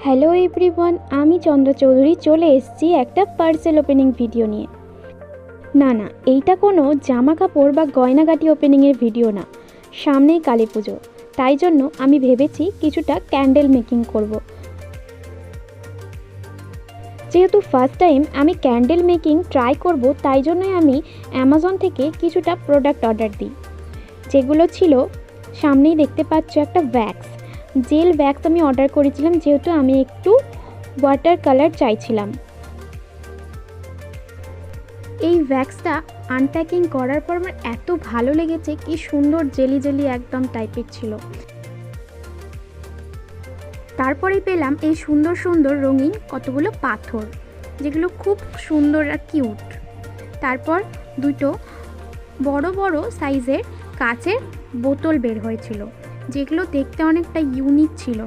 Hello everyone, আমি চন্দ্র চৌধুরী চলে এসেছি একটা পার্সেল ওপেনিং ভিডিও নিয়ে। না, এইটা কোনো জামা কাপড় বা গয়নাগাটি ওপেনিংয়ের ভিডিও না। সামনেই কালী পুজো, তাই জন্য আমি ভেবেছি কিছুটা ক্যান্ডেল মেকিং করব। যেহেতু ফার্স্ট টাইম আমি ক্যান্ডেল মেকিং ট্রাই করব, তাই জন্যই আমি অ্যামাজন থেকে কিছুটা প্রোডাক্ট অর্ডার দিই। যেগুলো ছিল, সামনেই দেখতে পাচ্ছ একটা ভ্যাক্স, জেল ভ্যাক্স আমি অর্ডার করেছিলাম, যেহেতু আমি একটু ওয়াটার কালার চাইছিলাম। এই ভ্যাক্সটা আনপ্যাকিং করার পর আমার এত ভালো লেগেছে, কি সুন্দর জেলি জেলি একদম টাইপের ছিল। তারপরেই পেলাম এই সুন্দর সুন্দর রঙিন কতগুলো পাথর, যেগুলো খুব সুন্দর আর কিউট। তারপর দুটো বড় বড় সাইজের কাচের বোতল বের হয়েছিল, যেগুলো দেখতে অনেকটা ইউনিক ছিল।